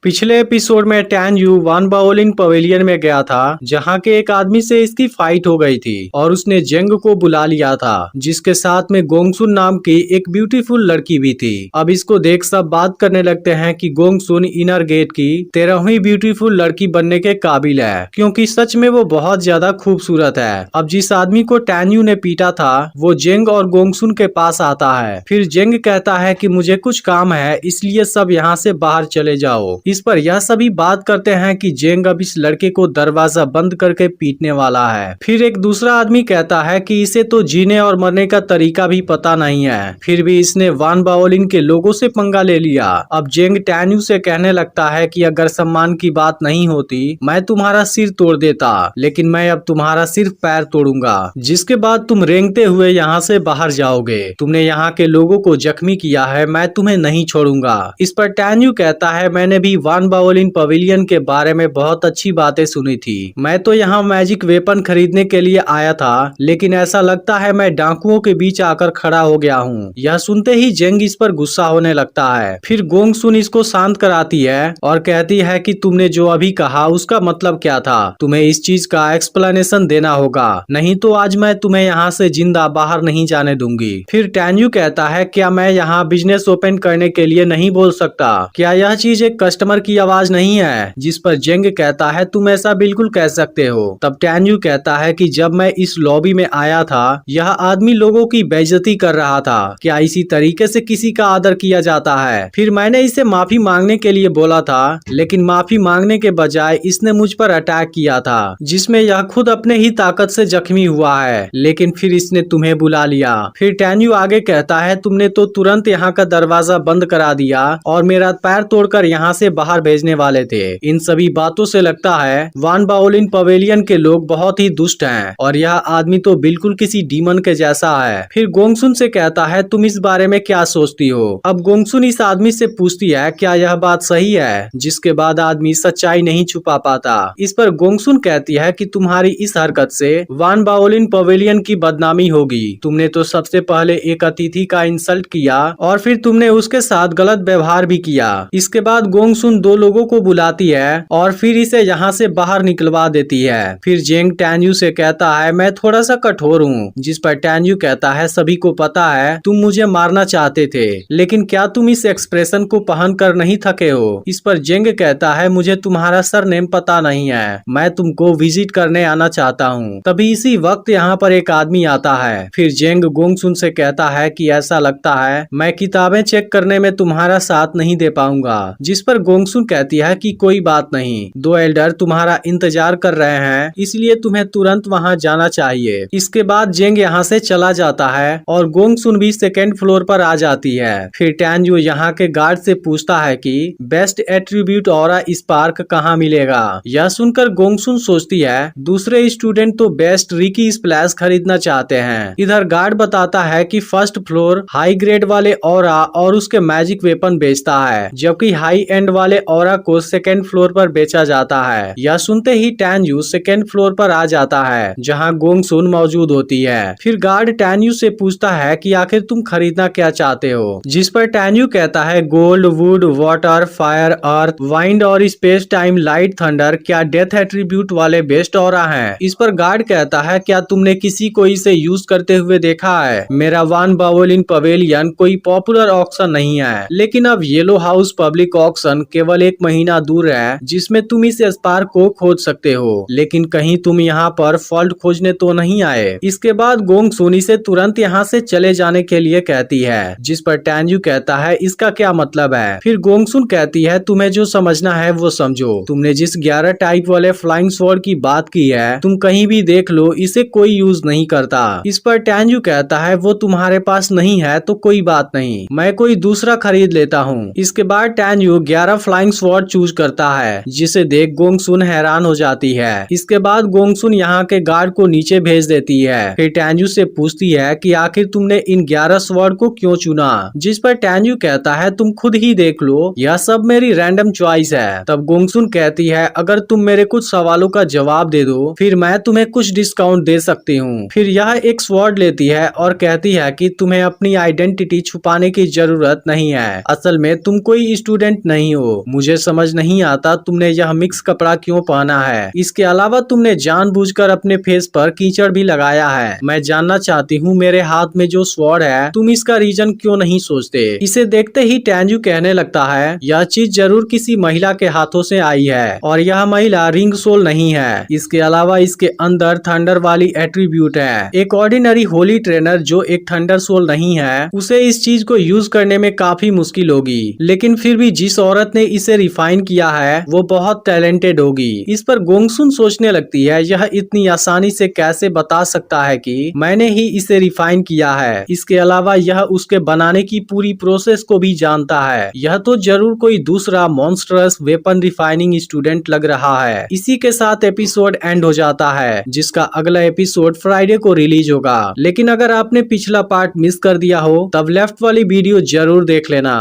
पिछले एपिसोड में tan you one बाओलिन pavilion में गया था जहां के एक आदमी से इसकी फाइट हो गई थी और उसने जेंग को बुला लिया था जिसके साथ में गोंगसुन नाम की एक ब्यूटीफुल लड़की भी थी। अब इसको देख सब बात करने लगते हैं कि गोंगसुन इनर गेट की 13वीं ब्यूटीफुल लड़की बनने के काबिल है क्योंकि सच में वो बहुत ज्यादा खूबसूरत है। अब जिस आदमी को टैन यू ने पीटा था वो जेंग और गोंगसुन के पास आता है। फिर जेंग कहता है कि मुझे कुछ काम है इसलिए सब यहाँ से बाहर चले जाओ। इस पर यह सभी बात करते हैं कि जेंग अब इस लड़के को दरवाजा बंद करके पीटने वाला है। फिर एक दूसरा आदमी कहता है कि इसे तो जीने और मरने का तरीका भी पता नहीं है, फिर भी इसने वान बाओलिन के लोगों से पंगा ले लिया। अब जेंग टैन यू से कहने लगता है कि अगर सम्मान की बात नहीं होती मैं तुम्हारा सिर तोड़ देता, लेकिन मैं अब तुम्हारा सिर्फ पैर तोड़ूंगा, जिसके बाद तुम रेंगते हुए यहाँ से बाहर जाओगे। तुमने यहाँ के लोगों को जख्मी किया है, मैं तुम्हें नहीं छोड़ूंगा। इस पर टैन यू कहता है मैंने भी वान बाओलिन पवेलियन के बारे में बहुत अच्छी बातें सुनी थी। मैं तो यहाँ मैजिक वेपन खरीदने के लिए आया था, लेकिन ऐसा लगता है मैं डाकुओं के बीच आकर खड़ा हो गया हूँ। यह सुनते ही जेंग इस पर गुस्सा होने लगता है। फिर गोंगसुन इसको शांत कराती है और कहती है कि तुमने जो अभी कहा उसका मतलब क्या था, तुम्हें इस चीज का एक्सप्लेनेशन देना होगा, नहीं तो आज मैं तुम्हें यहाँ से जिंदा बाहर नहीं जाने दूंगी। फिर टैन यू कहता है क्या मैं यहाँ बिजनेस ओपन करने के लिए नहीं बोल सकता, क्या यह चीज एक कस्टमर की आवाज नहीं है? जिस पर जेंग कहता है तुम ऐसा बिल्कुल कह सकते हो। तब टैन यू कहता है कि जब मैं इस लॉबी में आया था यह आदमी लोगों की बेइज्जती कर रहा था, क्या इसी तरीके से किसी का आदर किया जाता है? फिर मैंने इसे माफी मांगने के लिए बोला था, लेकिन माफी मांगने के बजाय इसने मुझ पर अटैक किया था, जिसमें यह खुद अपने ही ताकत से जख्मी हुआ है, लेकिन फिर इसने तुम्हें बुला लिया। फिर टैन यू आगे कहता है तुमने तो तुरंत यहाँ का दरवाजा बंद करा दिया और मेरा पैर तोड़कर यहाँ से बाहर भेजने वाले थे। इन सभी बातों से लगता है वान बाओलिन पवेलियन के लोग बहुत ही दुष्ट हैं और यह आदमी तो बिल्कुल किसी डीमन के जैसा है। फिर गोंगसुन से कहता है तुम इस बारे में क्या सोचती हो? अब गोंगसुन इस आदमी से पूछती है क्या यह बात सही है, जिसके बाद आदमी सच्चाई नहीं छुपा पाता। इस पर गोंगसुन कहती है कि तुम्हारी इस हरकत से वान बाओलिन पवेलियन की बदनामी होगी। तुमने तो सबसे पहले एक अतिथि का इंसल्ट किया और फिर तुमने उसके साथ गलत व्यवहार भी किया। इसके बाद गोंगसुन दो लोगों को बुलाती है और फिर इसे यहाँ से बाहर निकलवा देती है। फिर जेंग टैन यू से कहता है मैं थोड़ा सा कठोर हूँ, जिस पर टैन यू कहता है सभी को पता है तुम मुझे मारना चाहते थे, लेकिन क्या तुम इस एक्सप्रेशन को पहन कर नहीं थके हो? इस पर जेंग कहता है मुझे तुम्हारा सरनेम पता नहीं है, मैं तुमको विजिट करने आना चाहता हूँ। तभी इसी वक्त यहाँ पर एक आदमी आता है। फिर जेंग गोंगसुन से कहता है कि ऐसा लगता है मैं किताबें चेक करने में तुम्हारा साथ नहीं दे पाऊंगा। जिस पर गोंगसुन कहती है कि कोई बात नहीं, दो एल्डर तुम्हारा इंतजार कर रहे हैं, इसलिए तुम्हें तुरंत वहां जाना चाहिए। इसके बाद जेंग यहाँ से चला जाता है और गोंगसुन भी सेकेंड फ्लोर पर आ जाती है। फिर टैन यू यहाँ के गार्ड से पूछता है कि बेस्ट एट्रीब्यूट ऑरा स्पार्क कहाँ मिलेगा। यह सुनकर गोंगसुन सोचती है दूसरे स्टूडेंट तो बेस्ट रिकी स्प्लैश खरीदना चाहते हैं। इधर गार्ड बताता है कि फर्स्ट फ्लोर हाई ग्रेड वाले ऑरा और उसके मैजिक वेपन बेचता है, जबकि हाई एंड वाले ऑरा को सेकेंड फ्लोर पर बेचा जाता है। यह सुनते ही टैन यू सेकेंड फ्लोर पर आ जाता है जहां गोंगसुन मौजूद होती है। फिर गार्ड टैन यू से पूछता है कि आखिर तुम खरीदना क्या चाहते हो, जिस पर टैन यू कहता है gold, would, water, fire, earth, wind और स्पेस टाइम, लाइट, थंडर क्या डेथ एट्रीब्यूट वाले बेस्ट ऑरा हैं। इस पर गार्ड कहता है क्या तुमने किसी को इसे यूज करते हुए देखा है? मेरा वान बाओलिन पवेलियन कोई पॉपुलर ऑक्शन नहीं है, लेकिन अब येलो हाउस पब्लिक ऑक्शन केवल 1 महीना दूर है जिसमें तुम इस स्पार्क को खोज सकते हो, लेकिन कहीं तुम यहाँ पर फॉल्ट खोजने तो नहीं आए। इसके बाद गोंगसुन से तुरंत यहाँ से चले जाने के लिए कहती है, जिस पर टैन यू कहता है इसका क्या मतलब है? फिर गोंगसुन कहती है तुम्हें जो समझना है वो समझो। तुमने जिस 11 टाइप वाले फ्लाइंग स्वॉर्ड की बात की है तुम कहीं भी देख लो इसे कोई यूज नहीं करता। इस पर टैन यू कहता है वो तुम्हारे पास नहीं है तो कोई बात नहीं, मैं कोई दूसरा खरीद लेता हूँ। इसके बाद tan you 11 flying sword choose करता है, जिसे देख गोंगसुन हैरान हो जाती है। इसके बाद गोंगसुन यहाँ के गार्ड को नीचे भेज देती है। फिर टैन यू से पूछती है कि आखिर तुमने इन 11 स्वॉर्ड को क्यों चुना, जिस पर टैन यू कहता है तुम खुद ही देख लो, यह सब मेरी रैंडम चॉइस है। तब गोंगसुन कहती है अगर तुम मेरे कुछ सवालों का जवाब दे दो फिर मैं तुम्हें कुछ डिस्काउंट दे सकती हूँ। फिर यह एक स्वॉर्ड लेती है और कहती है कि तुम्हें अपनी आइडेंटिटी छुपाने की जरूरत नहीं है, असल में तुम कोई स्टूडेंट नहीं हो, मुझे समझ नहीं आता तुमने यह मिक्स कपड़ा क्यों पहना है। इसके अलावा तुमने जानबूझकर अपने फेस पर कीचड़ भी लगाया है। मैं जानना चाहती हूँ मेरे हाथ में जो स्वॉर्ड है तुम इसका रीजन क्यों नहीं सोचते। इसे देखते ही टेंजू कहने लगता है यह चीज जरूर किसी महिला के हाथों से आई है और यह महिला रिंग सोल नहीं है। इसके अलावा इसके अंदर थंडर वाली एट्रीब्यूट है। एक ऑर्डिनरी होली ट्रेनर जो एक थंडर सोल नहीं है उसे इस चीज को यूज करने में काफी मुश्किल होगी, लेकिन फिर भी जिस औरत ने इसे रिफाइन किया है वो बहुत टैलेंटेड होगी। इस पर गोंगसुन सोचने लगती है यह इतनी आसानी से कैसे बता सकता है कि मैंने ही इसे रिफाइन किया है। इसके अलावा यह उसके बनाने की पूरी प्रोसेस को भी जानता है। यह तो जरूर कोई दूसरा मॉन्स्टरस वेपन रिफाइनिंग स्टूडेंट लग रहा है। इसी के साथ एपिसोड एंड हो जाता है, जिसका अगला एपिसोड फ्राइडे को रिलीज होगा। लेकिन अगर आपने पिछला पार्ट मिस कर दिया हो तब लेफ्ट वाली वीडियो जरूर देख लेना।